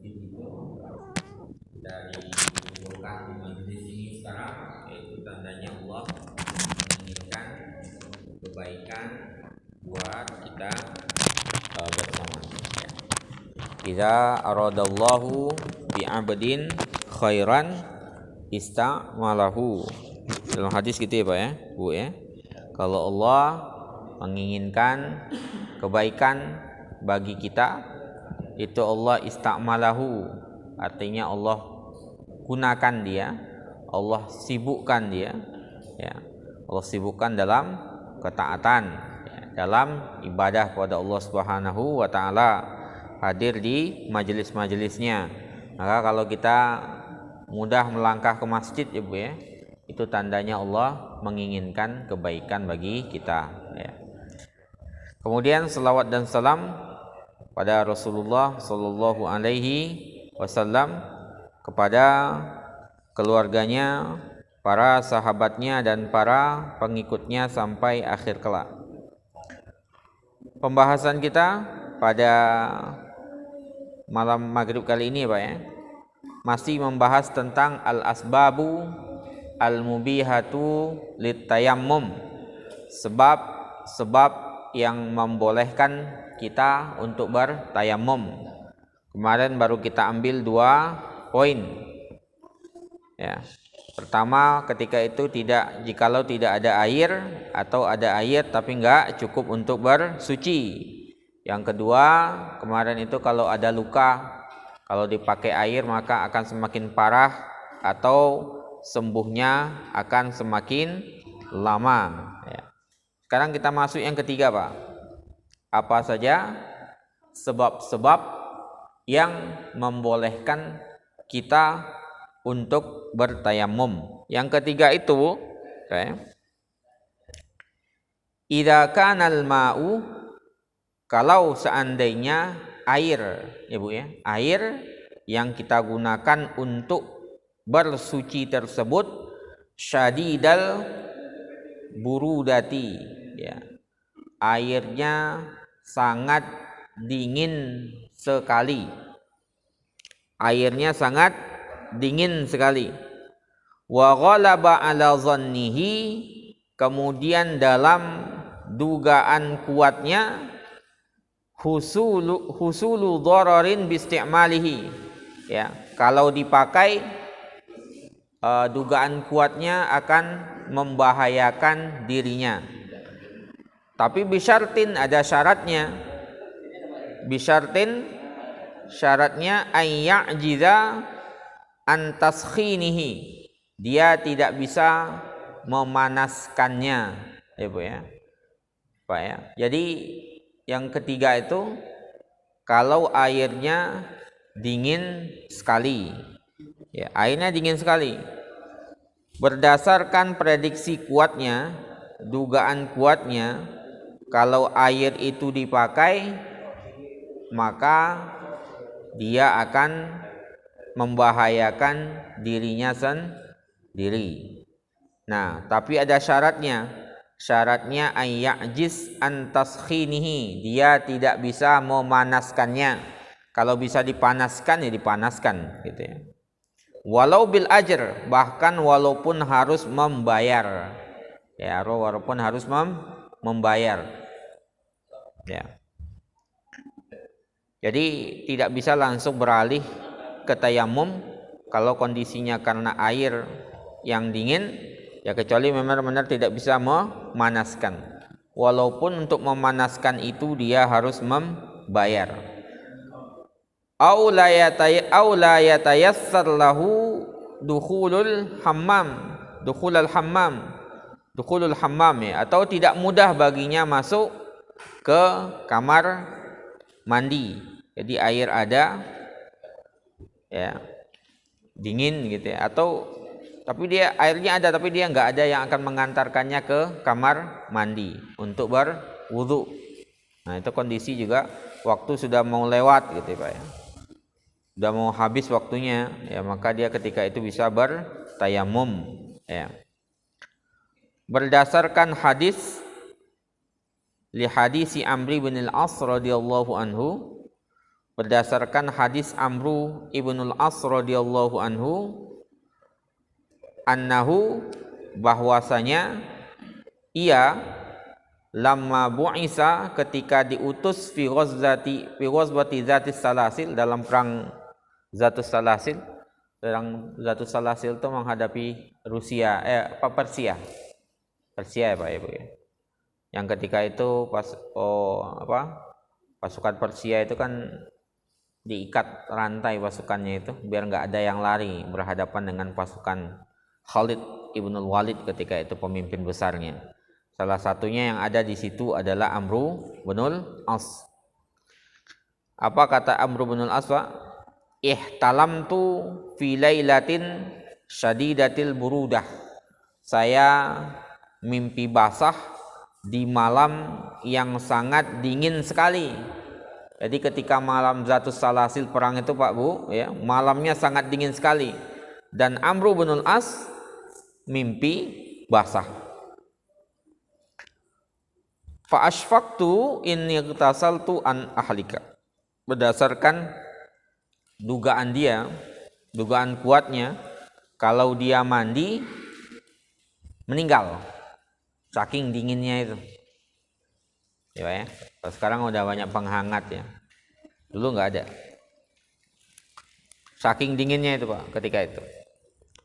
itu dari dikumpulkan di majelis ini sekarang, yaitu tandanya Allah menginginkan kebaikan buat kita bersama. Idza aradallahu bi'abdin khairan ista'malahu. Dalam hadis gitu ya Pak ya, Bu ya. Kalau Allah menginginkan kebaikan bagi kita, itu Allah ista'malahu, artinya Allah gunakan dia, Allah sibukkan dia, ya. Allah sibukkan dalam ketaatan, ya, dalam ibadah kepada Allah Subhanahu wa taala, hadir di majelis-majelisnya. Maka kalau kita mudah melangkah ke masjid ya Bu ya, itu tandanya Allah menginginkan kebaikan bagi kita, ya. Kemudian selawat dan salam pada Rasulullah sallallahu alaihi wasallam, kepada keluarganya, para sahabatnya dan para pengikutnya sampai akhir kelak. Pembahasan kita pada malam maghrib kali ini Pak ya, masih membahas tentang al-asbabu al-mubihatu litayammum, sebab yang membolehkan kita untuk bertayamum. Kemarin baru kita ambil 2 poin. Ya. Pertama, ketika itu jikalau tidak ada air atau ada air tapi enggak cukup untuk bersuci. Yang kedua, kemarin itu kalau ada luka, kalau dipakai air maka akan semakin parah atau sembuhnya akan semakin lama, ya. Sekarang kita masuk yang ketiga Pak. Apa saja sebab-sebab yang membolehkan kita untuk bertayamum. Yang ketiga itu, idza kanal ma'u, kalau seandainya air, ya Bu ya, air yang kita gunakan untuk bersuci tersebut syadidal burudati, ya, airnya sangat dingin sekali, airnya sangat dingin sekali. Wa ghalaba ala dhannihi, kemudian dalam dugaan kuatnya husulu dhararin biistimalihi, ya, kalau dipakai dugaan kuatnya akan membahayakan dirinya. Tapi bisyartin, ada syaratnya. Bisyartin, syaratnya ayya'jiza an taskhinihi, dia tidak bisa memanaskannya, ya Bu ya. Pak ya. Jadi yang ketiga itu kalau airnya dingin sekali, ya, airnya dingin sekali. Berdasarkan prediksi kuatnya, dugaan kuatnya, kalau air itu dipakai maka dia akan membahayakan dirinya sendiri. Nah, tapi ada syaratnya. Syaratnya ayya'jiz an taskhinihi, dia tidak bisa memanaskannya. Kalau bisa dipanaskan ya dipanaskan, gitu ya. Walau bil ajr, bahkan walaupun harus membayar, ya, walaupun harus membayar, ya. Jadi tidak bisa langsung beralih ke tayamum kalau kondisinya karena air yang dingin, ya, kecuali benar-benar tidak bisa memanaskan. Walaupun untuk memanaskan itu dia harus membayar. Au la yatayassar lahu dukhulul hammam, dukhulul hammam, ya, atau tidak mudah baginya masuk ke kamar mandi. Jadi air ada, ya, dingin gitu ya, atau tapi dia airnya ada tapi dia nggak ada yang akan mengantarkannya ke kamar mandi untuk berwudu. Nah, itu kondisi juga waktu sudah mau lewat gitu ya Pak ya, sudah mau habis waktunya, ya, maka dia ketika itu bisa bertayamum, ya. Berdasarkan hadisi Amr bin al-As radhiyallahu anhu, berdasarkan hadis Amru ibnul As radhiyallahu anhu annahu bahwasanya ia lamma bu'isa ketika diutus fi ghazwati zatis salasil dalam perang Zatus Salasil. Perang Zatus Salasil itu menghadapi Rusia Persia ya Pak Ibu ya. Yang ketika itu pasukan Persia itu kan diikat rantai pasukannya itu biar nggak ada yang lari berhadapan dengan pasukan Khalid ibnul Walid ketika itu pemimpin besarnya. Salah satunya yang ada di situ adalah Amru binul As. Apa kata Amru binul As? Ihtalamtu fi lailatin syadidatil burudah. Saya mimpi basah di malam yang sangat dingin sekali. Jadi ketika malam Zatus Salasil perang itu Pak Bu ya, malamnya sangat dingin sekali. Dan Amru binul As mimpi basah. Fa asfaqtu in ightasaltu an ahlika. Berdasarkan dugaan kuatnya kalau dia mandi meninggal saking dinginnya itu ya. Sekarang udah banyak penghangat ya, dulu nggak ada. Saking dinginnya itu Pak ketika itu,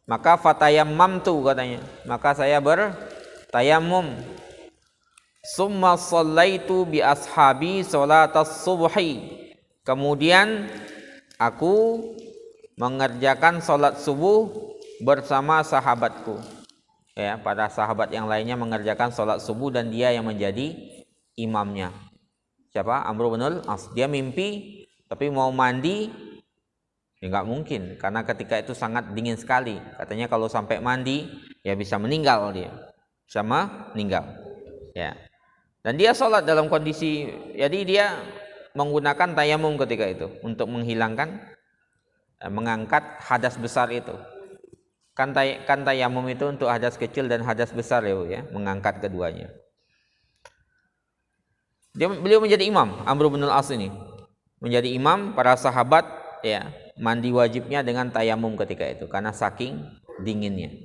maka fatayammamtu katanya, maka saya bertayammum. Summa shallaitu bi ashabi sholatas subhi. Kemudian aku mengerjakan sholat subuh bersama sahabatku. Ya, para sahabat yang lainnya mengerjakan sholat subuh dan dia yang menjadi imamnya. Siapa? Amru binul As. Dia mimpi tapi mau mandi ya nggak mungkin karena ketika itu sangat dingin sekali. Katanya kalau sampai mandi ya bisa meninggal dia. Sama meninggal. Ya. Dan dia sholat dalam kondisi, jadi dia menggunakan tayamum ketika itu untuk menghilangkan, mengangkat hadas besar itu. Kan tayamum itu untuk hadas kecil dan hadas besar ya, mengangkat keduanya. Beliau menjadi imam, Amru binul As ini menjadi imam para sahabat ya, mandi wajibnya dengan tayamum ketika itu karena saking dinginnya.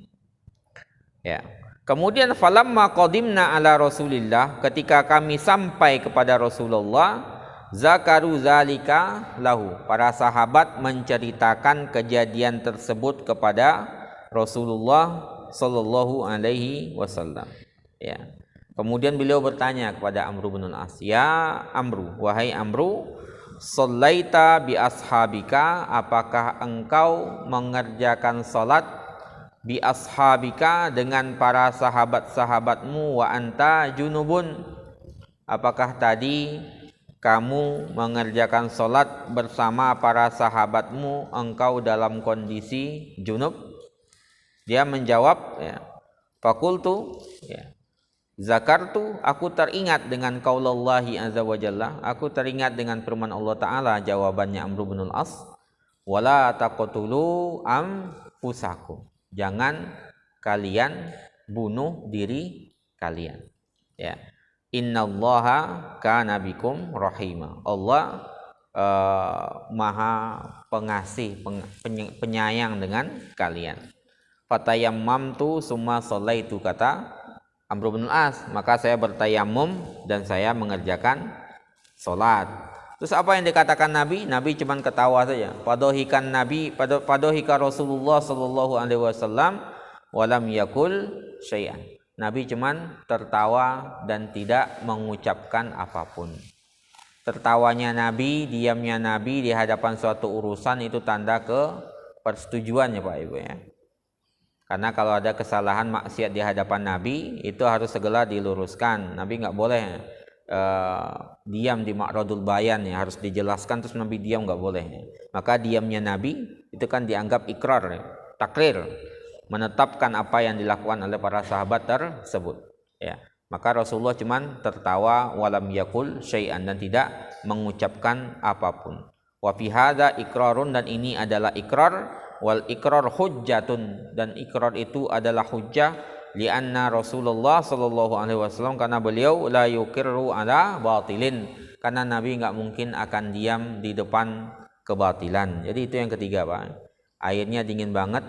Ya. Kemudian falamma qadimna ala Rasulillah, ketika kami sampai kepada Rasulullah, zakaru zalika lahu, para sahabat menceritakan kejadian tersebut kepada Rasulullah sallallahu alaihi wasallam. Ya. Kemudian beliau bertanya kepada Amru binul As, "Ya Amru, wahai Amru, shallaita bi ashabika, apakah engkau mengerjakan salat bi ashabika dengan para sahabat-sahabatmu wa anta junubun, apakah tadi kamu mengerjakan salat bersama para sahabatmu engkau dalam kondisi junub?" Dia menjawab ya, fakultu ya, zakartu, aku teringat dengan qaulallahi azza wa jalla, aku teringat dengan firman Allah Ta'ala. Jawabannya Amru binul As, wala taqtulu anfusakum, jangan kalian bunuh diri kalian. Ya. Innallaha kana bikum rahima. Allah maha pengasih, penyayang dengan kalian. Fatayammamtu summa shallaitu, kata Amru binul As, maka saya bertayamum dan saya mengerjakan salat. Terus apa yang dikatakan Nabi? Nabi cuma ketawa saja. Padohika Rasulullah sallallahu alaihi wasallam walam yakul syai'an. Nabi cuma tertawa dan tidak mengucapkan apapun. Tertawanya Nabi, diamnya Nabi di hadapan suatu urusan itu tanda ke persetujuannya Pak Ibu ya. Karena kalau ada kesalahan maksiat di hadapan Nabi itu harus segera diluruskan. Nabi nggak boleh diam di ma'radul bayan ya, harus dijelaskan terus Nabi diam, nggak boleh. Maka diamnya Nabi itu kan dianggap ikrar ya, takrir, menetapkan apa yang dilakukan oleh para sahabat tersebut ya. Maka Rasulullah cuman tertawa walam yakul syai'an, dan tidak mengucapkan apapun. Wa fi hadza iqrarun, dan ini adalah ikrar, wal ikrar hujjatun, dan ikrar itu adalah hujjah, lianna Rasulullah sallallahu alaihi wasallam, karena beliau la yukirru ala batilin, karena Nabi nggak mungkin akan diam di depan kebatilan. Jadi itu yang ketiga, Pak. Airnya dingin banget.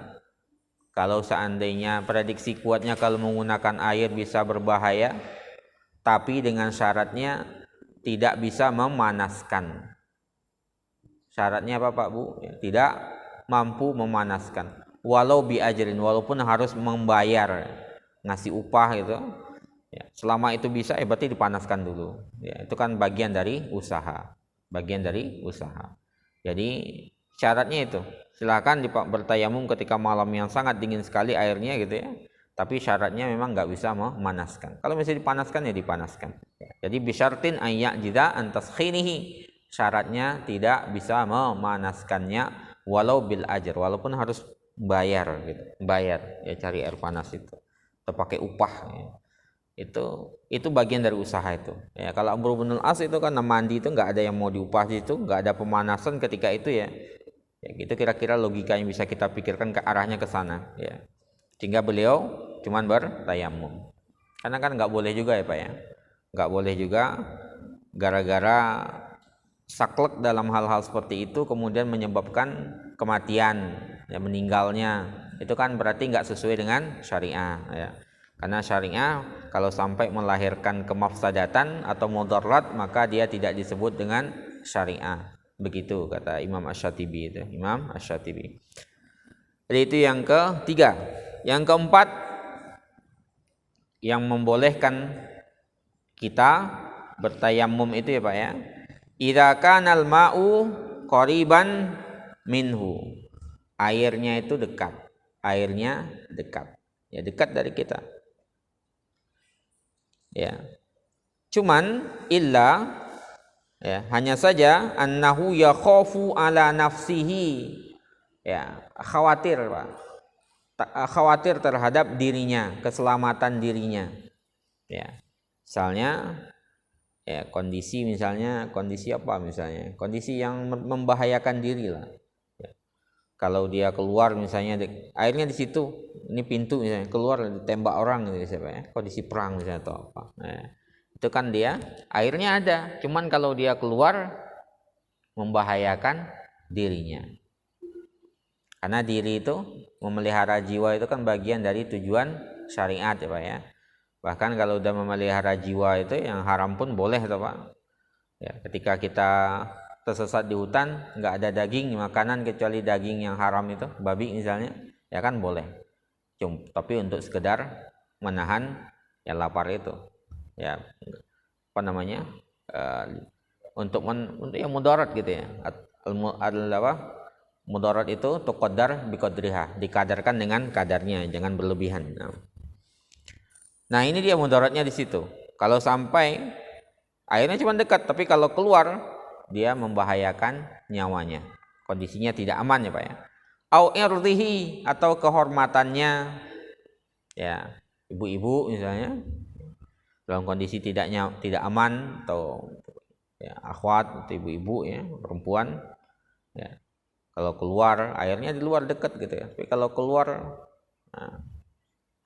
Kalau seandainya prediksi kuatnya kalau menggunakan air bisa berbahaya, tapi dengan syaratnya tidak bisa memanaskan. Syaratnya apa, Pak, Bu? Tidak mampu memanaskan. Walau biajrin, walaupun harus membayar, ngasih upah gitu. Ya, selama itu bisa, berarti dipanaskan dulu. Ya, itu kan bagian dari usaha. Bagian dari usaha. Jadi syaratnya itu. Silakan bertayamum ketika malam yang sangat dingin sekali airnya gitu ya. Tapi syaratnya memang nggak bisa memanaskan. Kalau misalnya dipanaskan ya dipanaskan. Jadi bisyartin ayyak jida antaskhinihi. Syaratnya tidak bisa memanaskannya walau bil ajr, walaupun harus bayar gitu. Bayar ya, cari air panas itu. Atau pakai upah ya. Itu bagian dari usaha itu ya. Kalau Amr bin Al-As itu kan mandi itu nggak ada yang mau diupah di situ, nggak ada pemanasan ketika itu ya. Ya gitu kira-kira logika yang bisa kita pikirkan ke arahnya ke sana ya. Sehingga beliau cuman bertayamum. Karena kan nggak boleh juga ya, Pak ya. Nggak boleh juga gara-gara saklek dalam hal-hal seperti itu kemudian menyebabkan kematian ya, meninggalnya. Itu kan berarti nggak sesuai dengan syariah ya. Karena syariah kalau sampai melahirkan kemafsadatan atau mudarat maka dia tidak disebut dengan syariah. Begitu kata Imam Asy-Syatibi itu, Imam Asy-Syatibi. Jadi itu yang ketiga. Yang keempat yang membolehkan kita bertayamum itu ya, Pak ya. Idza kanal ma'u qariban minhu. Airnya itu dekat. Airnya dekat. Ya, dekat dari kita. Ya. Cuman illa ya, hanya saja annahu yakhafu ala nafsihi. Ya, khawatir, Pak. Khawatir terhadap dirinya, keselamatan dirinya. Ya. Misalnya ya kondisi apa misalnya? Kondisi yang membahayakan diri lah. Ya. Kalau dia keluar misalnya airnya di situ, ini pintu misalnya, keluar ditembak orang gitu siapa ya? Kondisi perang misalnya atau apa. Nah, itu kan dia airnya ada, cuman kalau dia keluar membahayakan dirinya. Karena diri itu memelihara jiwa itu kan bagian dari tujuan syariat ya, Pak ya. Bahkan kalau udah memelihara jiwa itu yang haram pun boleh toh, Pak. Ya, ketika kita tersesat di hutan, nggak ada daging makanan kecuali daging yang haram itu, babi misalnya, ya kan boleh. Tapi untuk sekedar menahan ya lapar itu. Ya, apa namanya? Untuk yang mudarat gitu ya. Mudarat itu tuqaddar biqadriha, dikadarkan dengan kadarnya, jangan berlebihan. Nah, ini dia mudaratnya di situ. Kalau sampai airnya cuma dekat, tapi kalau keluar dia membahayakan nyawanya. Kondisinya tidak aman ya, Pak ya. Au irdihi, atau kehormatannya. Ya, ibu-ibu misalnya dalam kondisi tidak aman, atau ya akhwat atau ibu-ibu ya, perempuan ya. Kalau keluar airnya di luar dekat gitu ya. Tapi kalau keluar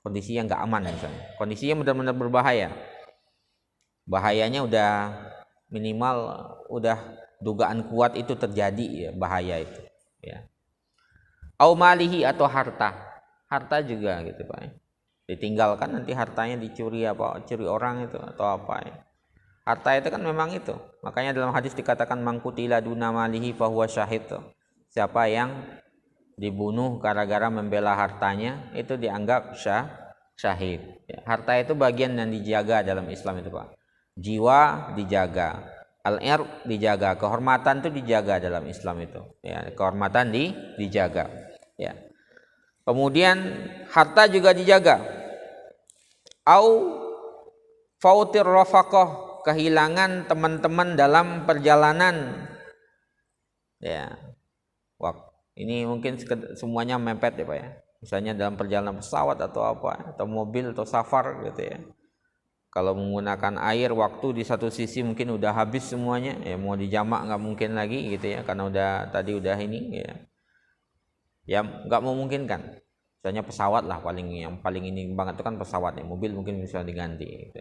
kondisi yang nggak aman misalnya, kondisinya benar-benar berbahaya, bahayanya udah minimal, udah dugaan kuat itu terjadi ya, bahaya itu ya. Au malihi, atau harta juga gitu, Pak, ditinggalkan nanti hartanya dicuri curi orang itu atau apa ya. Harta itu kan memang itu, makanya dalam hadis dikatakan mangkutila duna malihi fahuwa syahid tuh. Siapa yang dibunuh gara-gara membela hartanya itu dianggap syahid. Harta itu bagian yang dijaga dalam Islam itu, Pak. Jiwa dijaga, al-irq dijaga, kehormatan itu dijaga dalam Islam itu. Ya, kehormatan dijaga. Ya. Kemudian harta juga dijaga. Au fautir rafaqah, kehilangan teman-teman dalam perjalanan. Ya. Wah. Ini mungkin semuanya mepet ya, Pak ya. Misalnya dalam perjalanan pesawat atau apa, atau mobil atau safar gitu ya. Kalau menggunakan air, waktu di satu sisi mungkin udah habis semuanya, ya mau dijamak nggak mungkin lagi gitu ya, karena udah ini ya. Ya nggak memungkinkan. Misalnya pesawat lah yang paling ini banget itu kan pesawat ya. Mobil mungkin bisa diganti gitu.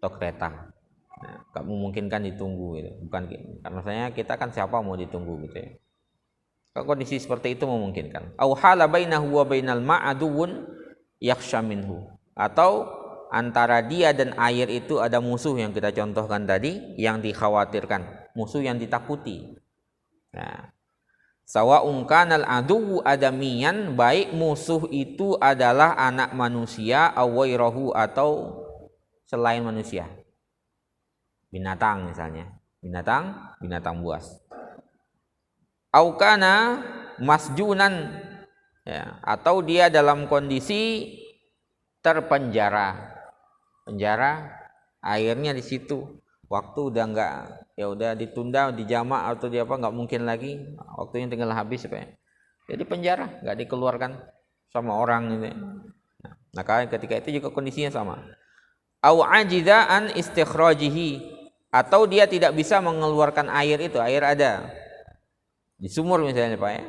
Atau kereta. Nah, gak memungkinkan ditunggu gitu. Bukan karena saya kita kan siapa mau ditunggu gitu ya. Kalau kondisi seperti itu memungkinkan. Au hala bainahu wa bainal ma'aduun yakhsha minhu. Atau antara dia dan air itu ada musuh yang kita contohkan tadi yang dikhawatirkan, musuh yang ditakuti. Nah, sawa'un kanal aduwu adamiyan, baik musuh itu adalah anak manusia awairahu atau selain manusia. Binatang misalnya, binatang buas. Aukana masjunan, ya, atau dia dalam kondisi terpenjara, airnya di situ, waktu udah enggak, ya udah ditunda, dijamak atau di apa, nggak mungkin lagi, waktunya tinggal habis apa ya, jadi penjara, nggak dikeluarkan sama orang gitu. Nah, ketika itu juga kondisinya sama. Au ajiza an istikhrajihi, atau dia tidak bisa mengeluarkan air itu, air ada di sumur misalnya Pak ya,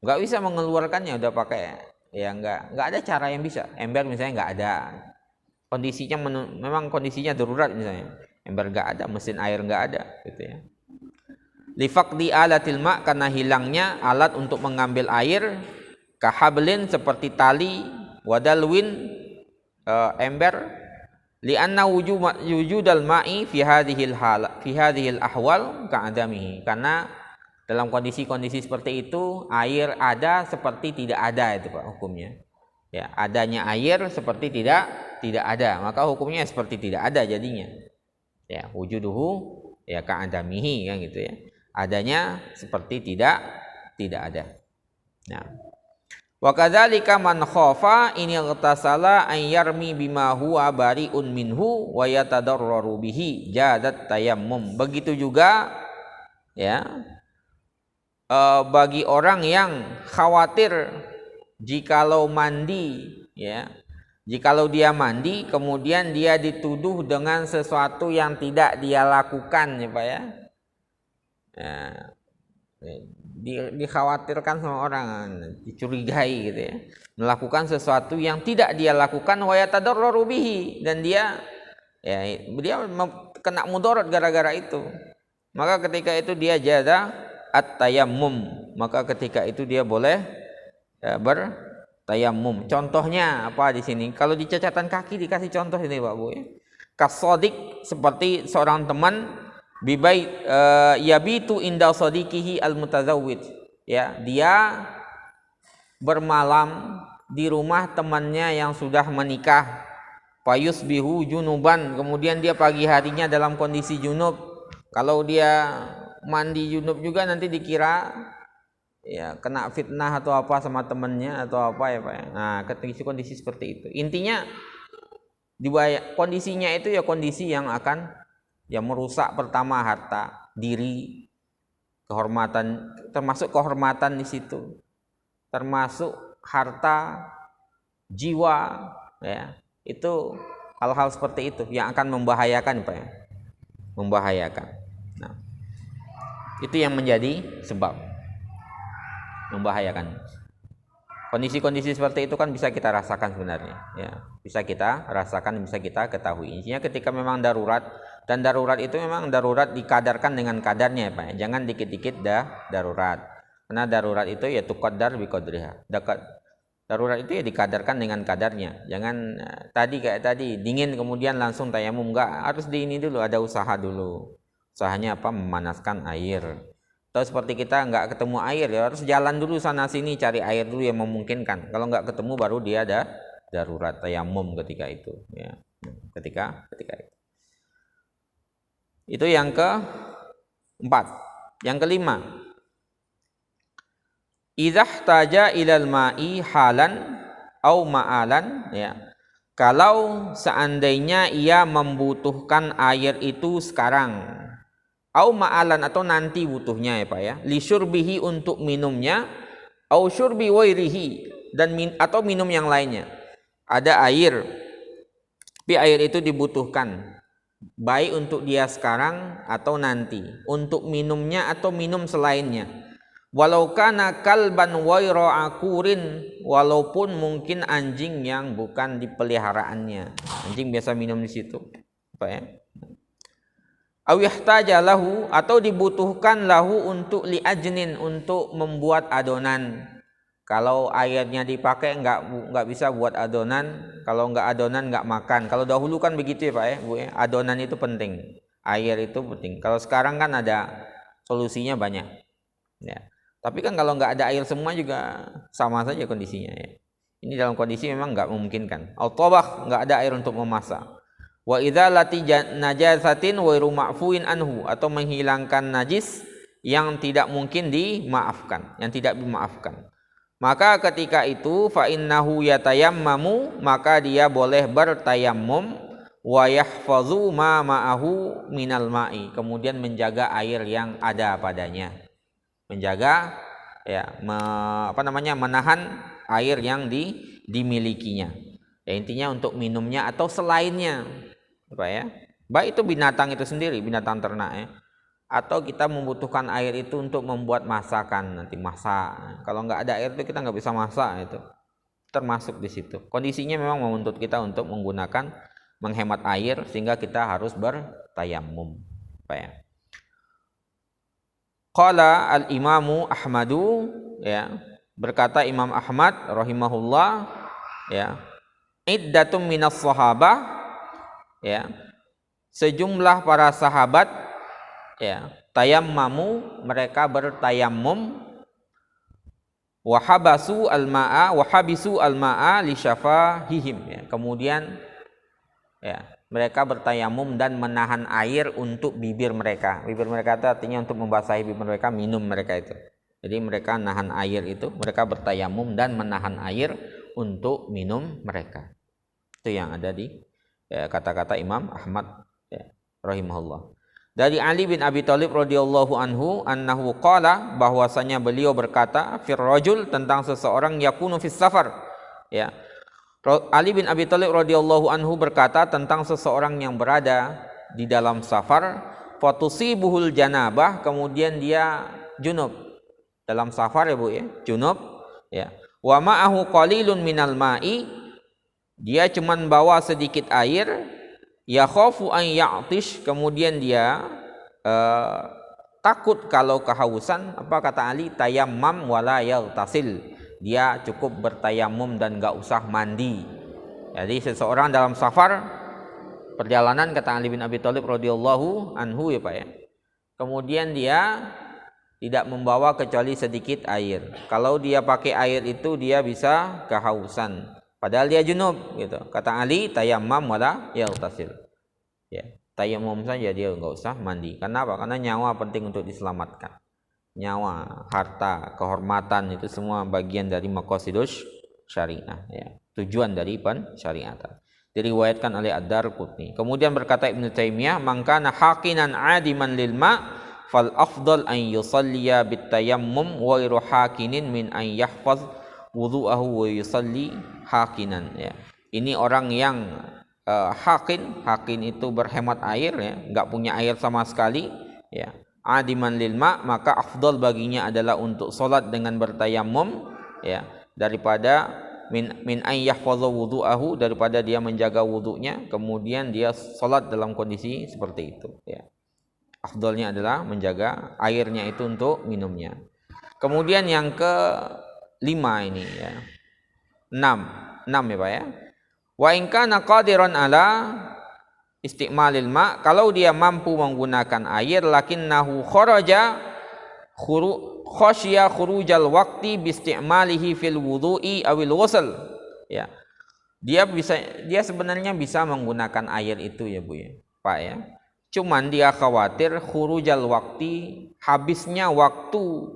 nggak bisa mengeluarkannya, udah pakai ya nggak ada cara yang bisa, ember misalnya nggak ada, kondisinya memang kondisinya darurat misalnya, ember nggak ada, mesin air nggak ada gitu ya. Lifaqdi alatil ma, karena hilangnya alat untuk mengambil air, kahablin seperti tali, wadalwin ember, lianna wujudal ma'i fi hadhil ahwal ka'adamihi, karena dalam kondisi-kondisi seperti itu air ada seperti tidak ada, itu Pak hukumnya. Ya, adanya air seperti tidak ada, maka hukumnya seperti tidak ada jadinya. Ya, wujuduhu ya ka'adamihi kan gitu ya. Adanya seperti tidak ada. Nah, wa kadzalika man khafa in ightasala an yarmi bima huwa bari'un minhu wa yatadarraru bihi jadat tayammum. Begitu juga ya, bagi orang yang khawatir jikalau mandi ya, jikalau dia mandi kemudian dia dituduh dengan sesuatu yang tidak dia lakukan ya Pak ya, dikhawatirkan sama orang, dicurigai gitu ya, melakukan sesuatu yang tidak dia lakukan, wa yatadarraru bihi, dan dia kena mudarat gara-gara itu, maka ketika itu dia jaza at-tayammum, maka ketika itu dia boleh bertayammum. Contohnya apa di sini? Kalau di catatan kaki dikasih contoh ini Pak Bu ya. Kasodik, seperti seorang teman bibait yabitu inda sadiqihi al-mutazawwid. Ya, dia bermalam di rumah temannya yang sudah menikah. Fayusbihu junuban, kemudian dia pagi harinya dalam kondisi junub. Kalau dia mandi junub juga nanti dikira ya kena fitnah atau apa sama temennya atau apa ya Pak ya. Nah, kondisi seperti itu intinya kondisinya itu ya kondisi yang akan ya merusak pertama harta, diri, kehormatan, termasuk kehormatan di situ, termasuk harta, jiwa ya, itu hal-hal seperti itu yang akan membahayakan Pak ya, membahayakan. Nah, itu yang menjadi sebab membahayakan. Kondisi-kondisi seperti itu kan bisa kita rasakan sebenarnya ya, bisa kita rasakan, bisa kita ketahui. Intinya ketika memang darurat, dan darurat itu memang darurat dikadarkan dengan kadarnya ya Pak ya. Jangan dikit-dikit darurat, karena darurat itu ya tuqaddar biqadriha, darurat itu ya dikadarkan dengan kadarnya. Jangan kayak tadi dingin kemudian langsung tayamum, enggak, harus ini dulu, ada usaha dulu. Usahanya apa? Memanaskan air. Atau seperti kita nggak ketemu air ya harus jalan dulu sana sini cari air dulu yang memungkinkan. Kalau nggak ketemu baru dia ada darurat tayamum ketika itu ya. Ketika itu. Itu yang keempat. Yang kelima, idzah taja ilal ma'i halan au ma'alan ya. Kalau seandainya ia membutuhkan air itu sekarang, au ma'alan atau nanti butuhnya ya Pak ya, li syurbihi untuk minumnya, au syurbi wairihi dan atau minum yang lainnya. Ada air, tapi air itu dibutuhkan baik untuk dia sekarang atau nanti, untuk minumnya atau minum selainnya. Walau kana kalban waira akurin, walaupun mungkin anjing yang bukan dipemeliharaannya. Anjing biasa minum di situ, Pak ya. Aw yahtaja lahu, atau dibutuhkan lahu untuk liajnin, untuk membuat adonan. Kalau airnya dipakai nggak bisa buat adonan, kalau nggak adonan nggak makan. Kalau dahulu kan begitu ya Pak ya, Bu ya. Adonan itu penting, air itu penting. Kalau sekarang kan ada solusinya banyak. Ya. Tapi kan kalau nggak ada air semua juga sama saja kondisinya ya. Ini dalam kondisi memang nggak memungkinkan. Al-tabakh, nggak ada air untuk memasak. Wa idzalati najasatin wa ma'fuin anhu, atau menghilangkan najis yang tidak mungkin dimaafkan, yang tidak dimaafkan. Maka ketika itu fa innahu yatayammamu, maka dia boleh bertayammum, wa yahfazu ma ma'ahu minal ma'i, kemudian menjaga air yang ada padanya. Menjaga ya, menahan air yang dimilikinya. Ya, intinya untuk minumnya atau selainnya. Apa ya? Baik itu binatang itu sendiri, binatang ternak ya. Atau kita membutuhkan air itu untuk membuat masakan, nanti masak. Kalau nggak ada air itu kita nggak bisa masak, itu termasuk di situ. Kondisinya memang menuntut kita untuk menghemat air, sehingga kita harus bertayammum. Apa ya? Qala al-Imamu Ahmadu, ya, berkata Imam Ahmad rahimahullah, ya, iddatum minas sahabah, ya, sejumlah para sahabat, ya, tayammamu, mereka bertayammum, wahabisu al-ma'a li syafahihim, ya, kemudian ya, mereka bertayammum dan menahan air untuk bibir mereka. Bibir mereka itu artinya untuk membasahi bibir mereka, minum mereka itu. Jadi mereka nahan air itu, mereka bertayammum dan menahan air untuk minum mereka. Itu yang ada di kata-kata Imam Ahmad ya, rahimahullah. Dari Ali bin Abi Thalib radhiyallahu anhu annahu qala, bahwasanya beliau berkata, fir rajul, tentang seseorang yakunu fis safar, ya. Ali bin Abi Thalib radhiyallahu anhu berkata tentang seseorang yang berada di dalam safar, fatusibuhul janabah, kemudian dia junub. Dalam safar ya Bu ya, junub ya. Wa ma'ahu qalilun minal ma'i, dia cuman bawa sedikit air, ya khafu an ya'tish, kemudian dia takut kalau kehausan. Apa kata Ali? Tayammam wala yaghtasil, dia cukup bertayamum dan enggak usah mandi. Jadi seseorang dalam safar, perjalanan, kata Ali bin Abi Thalib radhiyallahu anhu ya Pak ya, kemudian dia tidak membawa kecuali sedikit air. Kalau dia pakai air itu dia bisa kehausan, padahal dia junub gitu. Kata Ali, tayammam wala yaghtasil. Ya, tayammum saja, dia enggak usah mandi. Kenapa? Karena nyawa penting untuk diselamatkan. Nyawa, harta, kehormatan itu semua bagian dari maqasidus syariah ya. Tujuan dari pensyariatan. Diriwayatkan oleh Ad-Darqutni. Kemudian berkata Ibnu Taimiyah, "Man kana haqinan 'adiman lil ma' fal afdal an yusalliya bit tayammum wa ghairu haqinin min an yahfaz wudu'ahu wa yusalli haqinan." Ya. Ini orang yang hakin itu berhemat air ya, enggak punya air sama sekali ya. Adiman lil ma', maka afdal baginya adalah untuk salat dengan bertayammum ya, daripada min an yahfaza wudu'ahu, daripada dia menjaga wudunya kemudian dia salat dalam kondisi seperti itu ya. Afdalnya adalah menjaga airnya itu untuk minumnya. Kemudian yang kelima ini ya, 6 ya Pak ya. Wa in kana qadiran ala isti'malil ma', kalau dia mampu menggunakan air, lakinnahu kharaja khasya khurujal waqti bi isti'malihi fil wudu'i awil ghusl ya. Dia sebenarnya bisa menggunakan air itu ya Bu ya Pak ya. Cuman dia khawatir khurujal waqti, habisnya waktu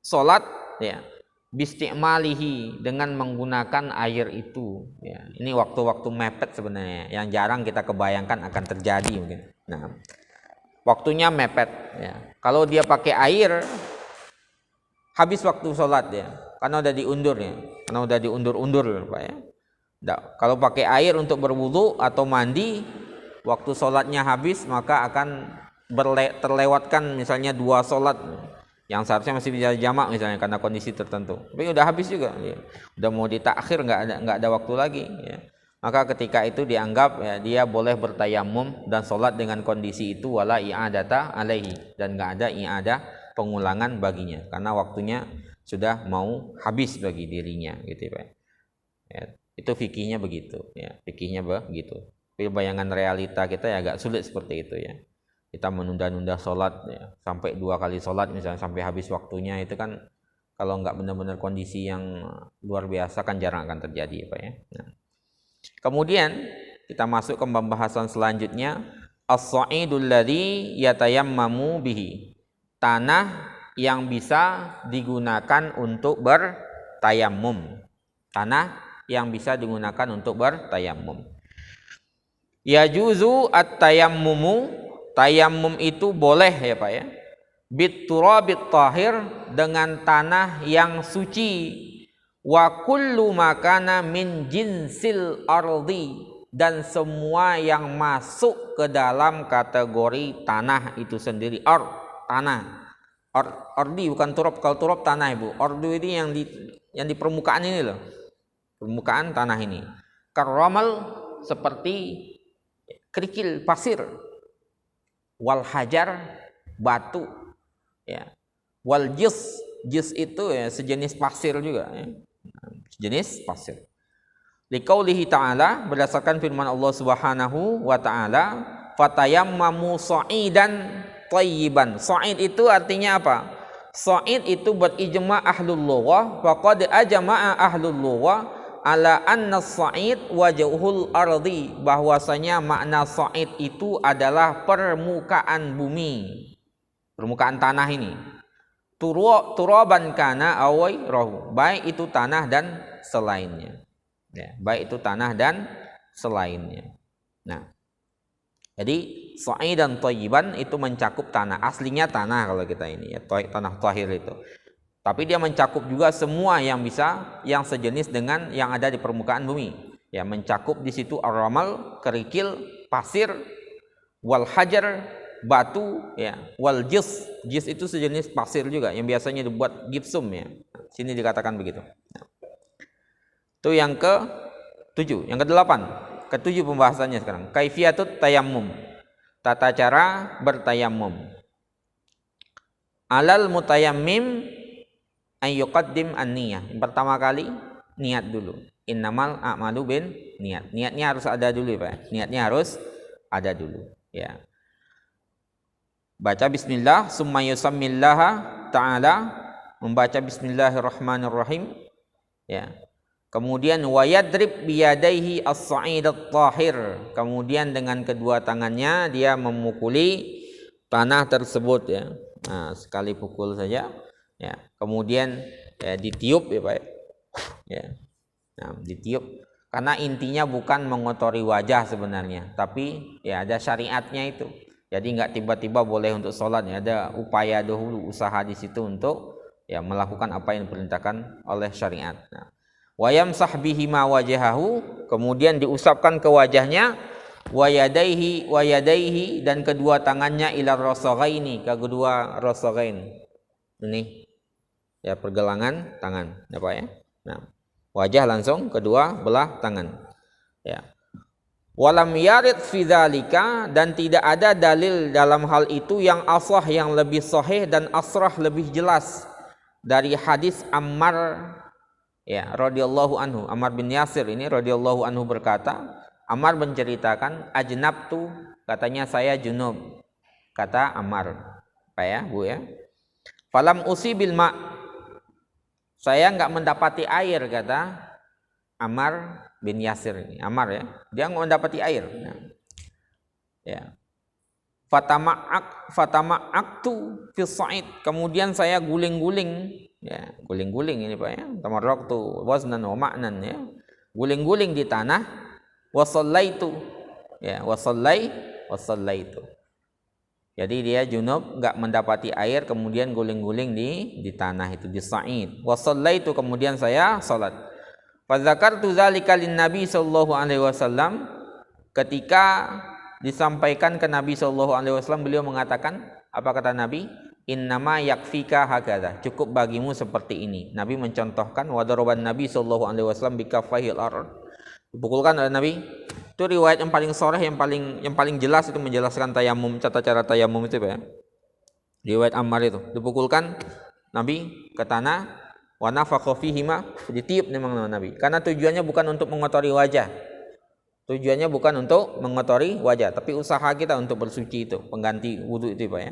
salat ya, bisti'malihi, dengan menggunakan air itu ya. Ini waktu-waktu mepet sebenarnya yang jarang kita kebayangkan akan terjadi mungkin. Nah, waktunya mepet ya. Kalau dia pakai air, habis waktu sholat ya, karena udah diundur ya, karena udah diundur-undur Pak ya. Kalau pakai air untuk berwudu atau mandi, waktu sholatnya habis, maka akan terlewatkan misalnya 2 sholat yang seharusnya masih bisa jamak misalnya karena kondisi tertentu, tapi udah habis juga ya. Udah mau ditakhir, nggak ada waktu lagi ya. maka ketika itu dianggap ya, dia boleh bertayamum dan sholat dengan kondisi itu wala i'adata alaihi, dan enggak ada i'adah pengulangan baginya karena waktunya sudah mau habis bagi dirinya gitu Pak. Ya, itu fikihnya begitu ya, fikihnya begitu. Tapi bayangan realita kita ya agak sulit seperti itu ya. Kita menunda-nunda sholat ya, sampai 2 kali sholat misalnya sampai habis waktunya, itu kan kalau nggak benar-benar kondisi yang luar biasa kan jarang akan terjadi Pak ya. Nah, kemudian kita masuk ke pembahasan selanjutnya, as-sa'idul ladzi yatayammamu bihi, tanah yang bisa digunakan untuk bertayamum. Tanah yang bisa digunakan untuk bertayamum. Yajuzu at-tayammumu, tayamum itu boleh ya Pak ya. Bit turabit tahir, dengan tanah yang suci. Wa kullu makana min jinsil ardi, dan semua yang masuk ke dalam kategori tanah itu sendiri. Tanah. Ardi bukan turab. Kalau turab tanah Ibu. Ardu ini yang di permukaan ini loh. Permukaan tanah ini. Karamal, seperti kerikil pasir. Wal hajar, batu. Ya. Wal jis itu ya sejenis pasir juga ya. Sejenis pasir. Liqaulihi ta'ala, berdasarkan firman Allah Subhanahu wa ta'ala, fatayammamu sa'idan thayyiban. Sa'id itu artinya apa? Sa'id itu berijma ahlul lughah, faqad ajma'a ahlul lughah ala anna sa'id wajhul ardi, bahwasanya makna sa'id itu adalah permukaan bumi, permukaan tanah ini. Turaban kana awai rohu, baik itu tanah dan selainnya ya, baik itu tanah dan selainnya. Nah, jadi sa'i dan thayyiban itu mencakup tanah, aslinya tanah kalau kita ini ya, tanah tahir itu, tapi dia mencakup juga semua yang bisa, yang sejenis dengan yang ada di permukaan bumi ya, mencakup di situ ar-ramal, kerikil, pasir, wal hajar, batu ya, wal jis itu sejenis pasir juga yang biasanya dibuat gipsum ya. Sini dikatakan begitu. Nah, itu yang ke-7, yang ke-8. Ke-7 pembahasannya sekarang. Kaifiyatut tayammum. Tata cara bertayamum. Alal mutayammim ayyuqaddim an-niyah. Yang pertama kali niat dulu. Innamal a'malu bin niat. Niatnya harus ada dulu Pak. Niatnya harus ada dulu ya. Baca bismillah, summa yusammillaha ta'ala, membaca bismillahirrahmanirrahim ya. Kemudian wayadrib biyadaihi as-sa'idat tahir, kemudian dengan kedua tangannya dia memukuli tanah tersebut ya. Nah, sekali pukul saja ya. Kemudian ya, ditiup ya Pak ya. Nah, ditiup karena intinya bukan mengotori wajah sebenarnya, tapi ya ada syariatnya itu. Jadi nggak tiba-tiba boleh untuk sholat ya, ada upaya dahulu, usaha di situ untuk ya melakukan apa yang diperintahkan oleh syariat. Nah, wayamsah bihi ma wajahahu, kemudian diusapkan ke wajahnya, wayadaihi dan kedua tangannya ila rasaghaini, ke kedua rasaghain. Ini ya pergelangan tangan ya Pak ya. Nah, wajah langsung kedua belah tangan ya. Walam yarid fi dzalika, dan tidak ada dalil dalam hal itu yang asah, yang lebih sahih dan asrah, lebih jelas dari hadis Ammar ya radhiyallahu anhu. Ammar bin Yasir ini radhiyallahu anhu berkata, Ammar menceritakan, ajnabtu, katanya saya junub, kata Ammar Pak ya Bu ya. Falam usibil ma, saya enggak mendapati air, kata Ammar bin Yasir ini, Ammar ya, dia nggak mendapati air. Nah, ya. Fatama'aktu fi sa'id, kemudian saya guling-guling ya, guling-guling ini Pak ya, tamarraktu waznan wa ma'nan ya, guling-guling di tanah, wa shallaitu ya, wa shallaitu. Jadi dia junub, nggak mendapati air, kemudian guling-guling di tanah itu, di sa'id. Wa shallaitu, kemudian saya salat. Fadzakartu dzalika lin-nabi sallallahu alaihi wasallam, ketika disampaikan ke Nabi sallallahu alaihi wasallam, beliau mengatakan, apa kata Nabi? Innama yakfika hakadha, cukup bagimu seperti ini. Nabi mencontohkan, wa daraban Nabi sallallahu alaihi wasallam bikaffahil ard, Dipukulkan oleh Nabi. Itu riwayat yang paling sharih, yang paling jelas itu menjelaskan tayamum, tata cara tayamum itu Pak ya. Riwayat Ammar itu, dipukulkan Nabi ke tanah, wa nafakha fihima, ditiup memang Nabi. Karena tujuannya bukan untuk mengotori wajah. Tujuannya bukan untuk mengotori wajah, tapi usaha kita untuk bersuci itu, pengganti wudu itu Pak ya.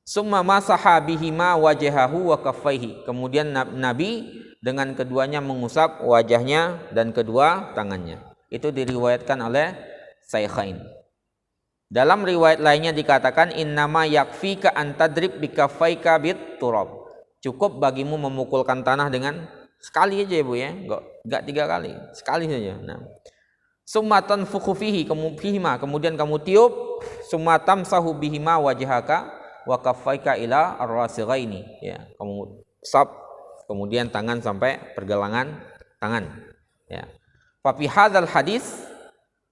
Summa masaha bihima wajhahu wa kaffaihi. Kemudian Nabi dengan keduanya mengusap wajahnya dan kedua tangannya. Itu diriwayatkan oleh Shaykhain. Dalam riwayat lainnya dikatakan innama yakfika antadrib bikaffaika bit turab. Cukup bagimu memukulkan tanah dengan sekali aja ya Bu ya, enggak 3 kali, sekali saja. Nah. Summatan fukhu fihi, kemudian kamu tiup, summatam sahu bihima wajhaka wa kaffaika ila ar-rasighaini, ya. Kamu usap kemudian tangan sampai pergelangan tangan, ya. Fa fi hadzal hadis,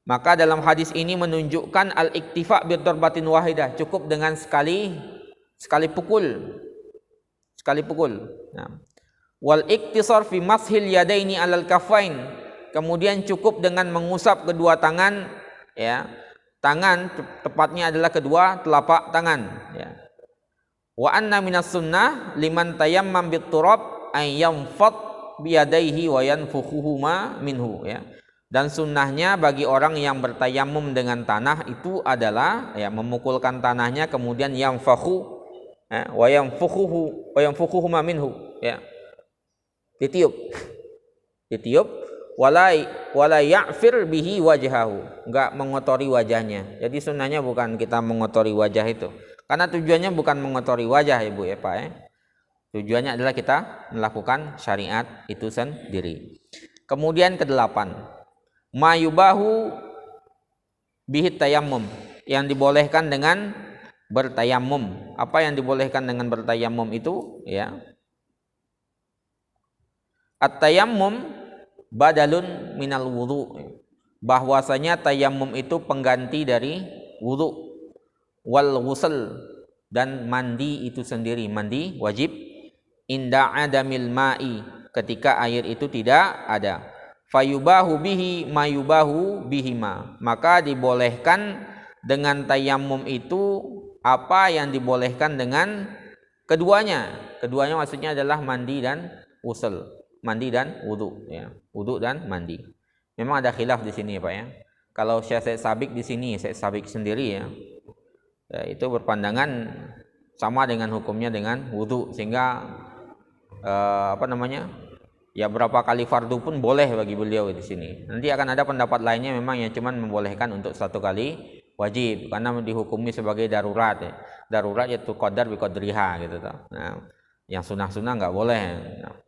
maka dalam hadis ini menunjukkan al-iktifa bi darbatin wahidah, cukup dengan sekali pukul. Nah. Wal iktisar fi mashil yadaini alal kaffain, kemudian cukup dengan mengusap kedua tangan, ya. Tangan tepatnya adalah kedua telapak tangan, ya. Wa anna minas sunnah liman tayammam bit turab ay yanfat biyadaihi wa yanfukhuhuma minhu, ya. Dan sunnahnya bagi orang yang bertayamum dengan tanah itu adalah ya memukulkan tanahnya kemudian yanfakhu, ya, wa yanfukhuhuma minhu, ya. Ditiup wala ya'fir bihi wajhahu, enggak mengotori wajahnya. Jadi sunnahnya bukan kita mengotori wajah itu. Karena tujuannya bukan mengotori wajah Ibu ya Pak ya. Tujuannya adalah kita melakukan syariat itu sendiri. Kemudian ke-8, mayubahu bihi tayammum, yang dibolehkan dengan bertayamum. Apa yang dibolehkan dengan bertayamum itu, ya? At-tayammum badalun minal wudu, bahwasanya tayamum itu pengganti dari wudu. Wal ghusl, dan mandi itu sendiri, mandi wajib. Inda adamil ma'i, ketika air itu tidak ada. Fayubahu bihi mayubahu bihima, maka dibolehkan dengan tayamum itu apa yang dibolehkan dengan keduanya. Keduanya maksudnya adalah mandi dan ghusl, mandi dan wudu, ya. Wudu dan mandi. Memang ada khilaf di sini Pak ya. Kalau Syekh Sabik di sini, Syekh Sabik sendiri ya, itu berpandangan sama dengan hukumnya dengan wudu, sehingga ya berapa kali fardu pun boleh bagi beliau di sini. Nanti akan ada pendapat lainnya memang yang cuman membolehkan untuk 1 kali wajib karena dihukumi sebagai darurat, ya. Darurat yaitu qadar bi qadriha gitu toh. Nah, yang sunah-sunah enggak boleh. Nah,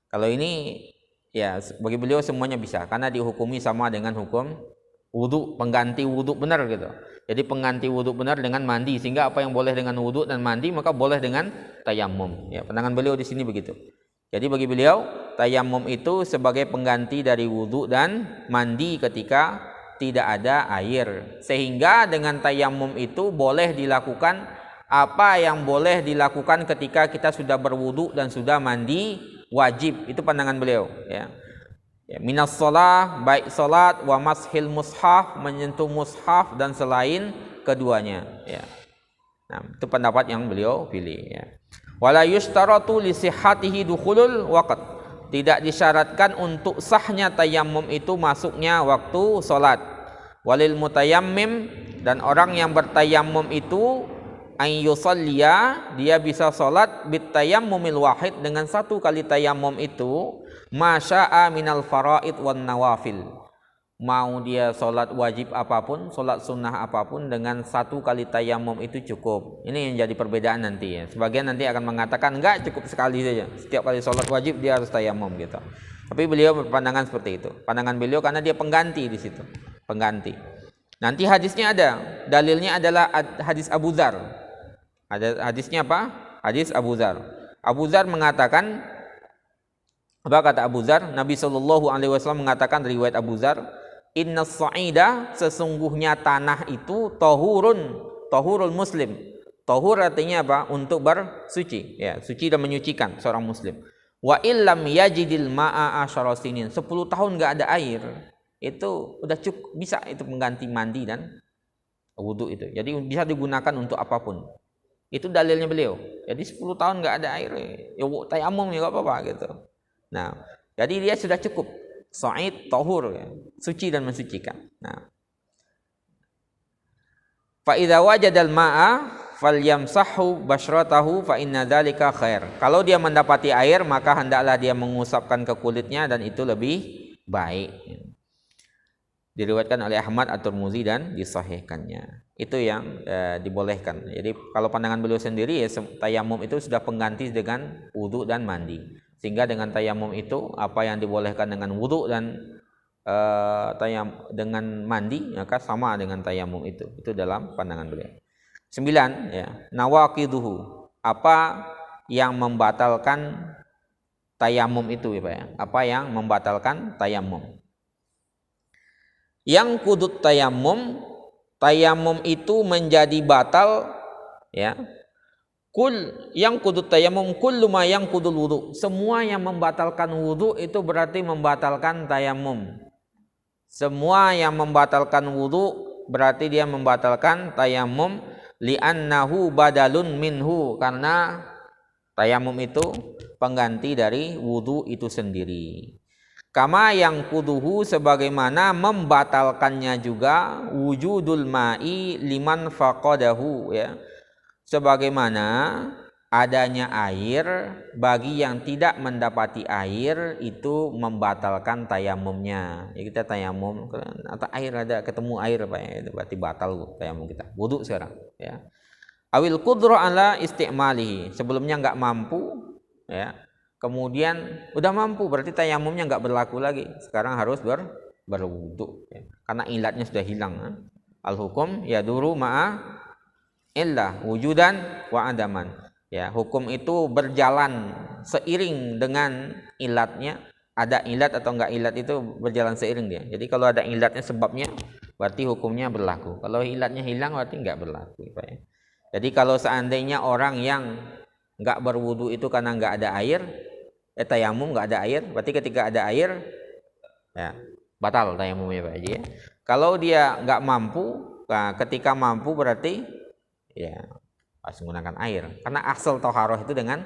kalau ini ya bagi beliau semuanya bisa karena dihukumi sama dengan hukum wudu, pengganti wudu benar gitu. Jadi pengganti wudu benar dengan mandi, sehingga apa yang boleh dengan wudu dan mandi maka boleh dengan tayamum. Ya, pandangan beliau di sini begitu. Jadi bagi beliau tayamum itu sebagai pengganti dari wudu dan mandi ketika tidak ada air. Sehingga dengan tayamum itu boleh dilakukan apa yang boleh dilakukan ketika kita sudah berwudu dan sudah mandi wajib. Itu pandangan beliau, ya. Ya, minas shalah, baik salat, wa mashil mushaf, menyentuh mushaf dan selain keduanya, ya. Nah, itu pendapat yang beliau pilih, ya. Wala yushtaratu li sihhatihi dukhulul waqt, tidak disyaratkan untuk sahnya tayamum itu masuknya waktu salat. Walil mutayammim, dan orang yang bertayamum itu ay yusalliya, dia bisa salat bit tayammumil wahid, dengan 1 kali tayamum itu masya'a minal faraid wan nawafil, mau dia sholat wajib apapun, sholat sunnah apapun, dengan 1 kali tayamum itu cukup. Ini yang jadi perbedaan nanti ya. Sebagian nanti akan mengatakan enggak, cukup sekali saja, setiap kali sholat wajib dia harus tayamum gitu. Tapi beliau berpandangan seperti itu, pandangan beliau, karena dia pengganti di situ, pengganti. Nanti hadisnya ada, dalilnya adalah hadis Abu Dzar. Ada hadisnya apa? Hadis Abu Dzar. Abu Dzar mengatakan, apa kata Abu Dzar? Nabi SAW mengatakan, riwayat Abu Dzar, innas sa'ida, sesungguhnya tanah itu tahurul muslim. Tahur artinya apa? Untuk bersuci, ya, suci dan menyucikan seorang muslim. Wa illam yajidil ma'a asyara sinin, 10 tahun enggak ada air. itu udah cukup, bisa itu mengganti mandi dan wudu itu. Jadi bisa digunakan untuk apapun. Itu dalilnya beliau. Jadi 10 tahun nggak ada air, ya tayamum ya nggak apa-apa gitu. Nah, jadi dia sudah cukup. Sa'id tahur, ya, suci dan mensucikan. Nah, fa idza wajadal ma'a falyamsahu basyratahu fa inna dzalika khair. Kalau dia mendapati air, maka hendaklah dia mengusapkan ke kulitnya dan itu lebih baik. Diriwayatkan oleh Ahmad at-Tirmidzi dan disahihkannya. Itu yang dibolehkan. Jadi kalau pandangan beliau sendiri, ya tayamum itu sudah pengganti dengan wudu dan mandi. Sehingga dengan tayamum itu apa yang dibolehkan dengan wudu dan dengan mandi, maka sama dengan tayamum itu. Itu dalam pandangan beliau. 9, ya, nawaqiduhu. Apa yang membatalkan tayamum itu, ya Pak ya? Apa yang membatalkan tayamum? Yang kudut tayamum itu menjadi batal, ya. Yang kudut tayamum kullu ma yang kudul wudu. Semua yang membatalkan wudu itu berarti membatalkan tayamum. Semua yang membatalkan wudu berarti dia membatalkan tayamum, li'annahu badalun minhu, karena tayamum itu pengganti dari wudu itu sendiri. Kama yang kuduhu, sebagaimana membatalkannya juga wujudul ma'i liman faqadahu, ya. Sebagaimana adanya air bagi yang tidak mendapati air itu membatalkan tayamumnya. Ya, kita tayamum atau air ada, ketemu air Pak ya, itu berarti batal tayamum kita. Wudu sekarang, ya. Awil qudrah ala istimalihi, sebelumnya enggak mampu, ya. Kemudian udah mampu, berarti tayamumnya enggak berlaku lagi. Sekarang harus berwudu, ya. Karena ilatnya sudah hilang. Al hukum yaduru ma'a illah wujudan wa adaman. Ya, hukum itu berjalan seiring dengan ilatnya. Ada ilat atau enggak ilat itu berjalan seiring dia. Jadi kalau ada ilatnya, sebabnya, berarti hukumnya berlaku. Kalau ilatnya hilang berarti enggak berlaku, Pak ya. Jadi kalau seandainya orang yang enggak berwudu itu karena enggak ada air, tayamum enggak ada air, berarti ketika ada air, ya batal tayamumnya Pak Haji ya. Kalau dia enggak mampu, nah ketika mampu berarti ya harus menggunakan air, karena asal thaharah itu dengan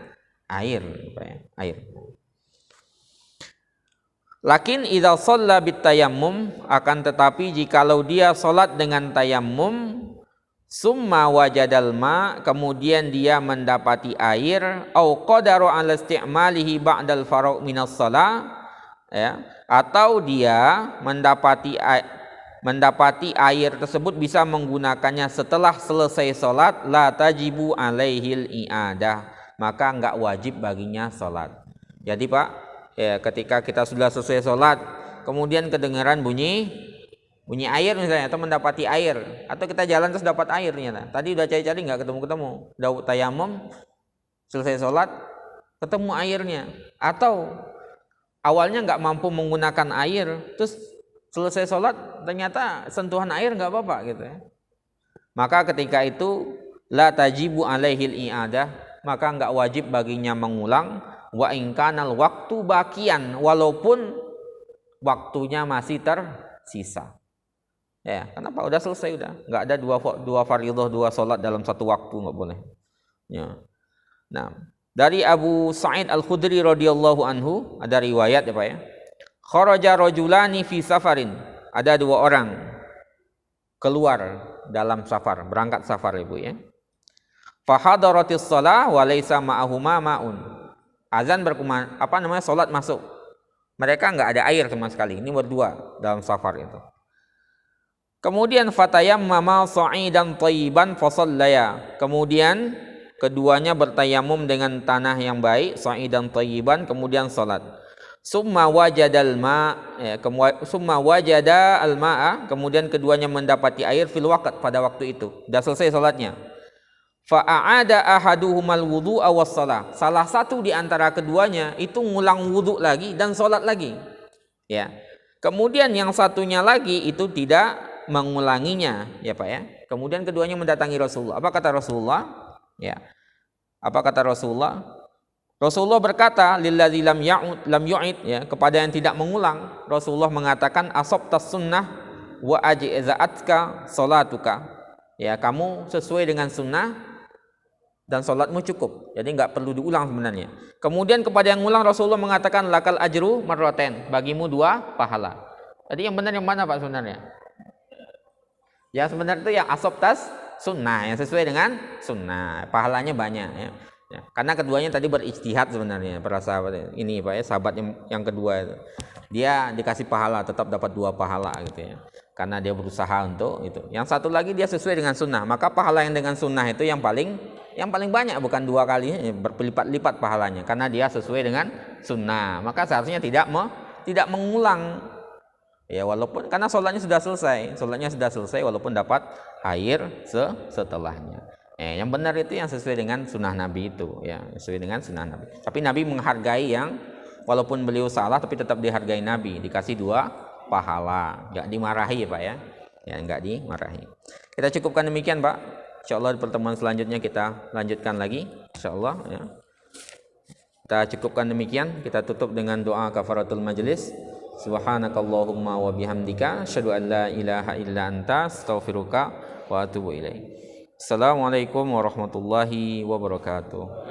air, Pak ya, air. Lakin idza shalla bit tayammum, akan tetapi jikalau dia salat dengan tayammum, summa wajadal ma, kemudian dia mendapati air, au qadaru ala istimalihi ba'dal faragh minas shalah, ya, atau dia mendapati air tersebut bisa menggunakannya setelah selesai salat, la tajibu alaihil i'adah, maka enggak wajib baginya salat. Jadi Pak, ya, ketika kita sudah selesai salat, kemudian kedengaran bunyi air misalnya, atau mendapati air, atau kita jalan terus dapat air ternyata. Tadi udah cari-cari nggak ketemu, udah tayamum, selesai sholat, ketemu airnya. Atau awalnya nggak mampu menggunakan air, terus selesai sholat ternyata sentuhan air nggak apa-apa gitu ya. Maka ketika itu la tajibu alaihil i'adah, maka nggak wajib baginya mengulang, wa in kanal waktu bakian, walaupun waktunya masih tersisa. Ya, kenapa? Udah selesai, udah. Enggak ada dua fardhiyah, dua salat dalam satu waktu, enggak boleh. Ya. Nah, dari Abu Sa'id Al-Khudri radhiyallahu anhu ada riwayat ya Pak ya. Kharaja rajulani fi safarin. Ada dua orang keluar dalam safar, berangkat safar Ibu ya. Fa hadaratis shalah wa laisa ma'ahuma ma'un. Azan salat masuk. Mereka enggak ada air sama sekali. Ini berdua dalam safar itu. Kemudian fatayammama sa'idan thayyiban fasallaya. Kemudian keduanya bertayamum dengan tanah yang baik, sa'idan thayyiban, kemudian salat. Summa wajadal ma, ya, summa wajada al-ma'a, kemudian keduanya mendapati air fil waqt, pada waktu itu. Sudah selesai salatnya. Fa'ada ahaduhumal wudu'a was shalah. Salah satu di antara keduanya itu ngulang wudu lagi dan salat lagi. Ya. Kemudian yang satunya lagi itu tidak mengulanginya, ya Pak ya. Kemudian keduanya mendatangi Rasulullah. Apa kata Rasulullah? Ya. Apa kata Rasulullah? Rasulullah berkata lilladzi lam yu'id ya, kepada yang tidak mengulang, Rasulullah mengatakan asabtas sunnah wa ajza'atka salatuka. Ya, kamu sesuai dengan sunnah dan salatmu cukup. Jadi enggak perlu diulang sebenarnya. Kemudian kepada yang ngulang Rasulullah mengatakan lakal ajru marratain, bagimu 2 pahala. Jadi yang benar yang mana Pak sebenarnya? Yang sebenarnya itu yang asabtas sunnah, yang sesuai dengan sunnah, pahalanya banyak ya. Ya, karena keduanya tadi berijtihad sebenarnya para sahabat ini Pak ya, sahabat yang kedua itu. Dia dikasih pahala, tetap dapat 2 pahala gitu ya. Karena dia berusaha untuk itu. Yang satu lagi dia sesuai dengan sunnah, maka pahala yang dengan sunnah itu yang paling banyak, bukan 2 kali, berlipat-lipat pahalanya karena dia sesuai dengan sunnah. Maka seharusnya tidak mengulang. Ya, walaupun karena sholatnya sudah selesai walaupun dapat air setelahnya. Yang benar itu yang sesuai dengan sunnah Nabi itu, ya, sesuai dengan sunnah Nabi. Tapi Nabi menghargai yang walaupun beliau salah tapi tetap dihargai Nabi, dikasih 2 pahala, enggak dimarahi ya Pak ya. Ya, enggak dimarahi. Kita cukupkan demikian Pak. Insyaallah di pertemuan selanjutnya kita lanjutkan lagi insyaallah ya. Kita cukupkan demikian, kita tutup dengan doa kafaratul majelis. Subhanakallahumma wa bihamdika asyhadu an la ilaha illa anta astaghfiruka wa atubu ilaik. Assalamualaikum warahmatullahi wabarakatuh.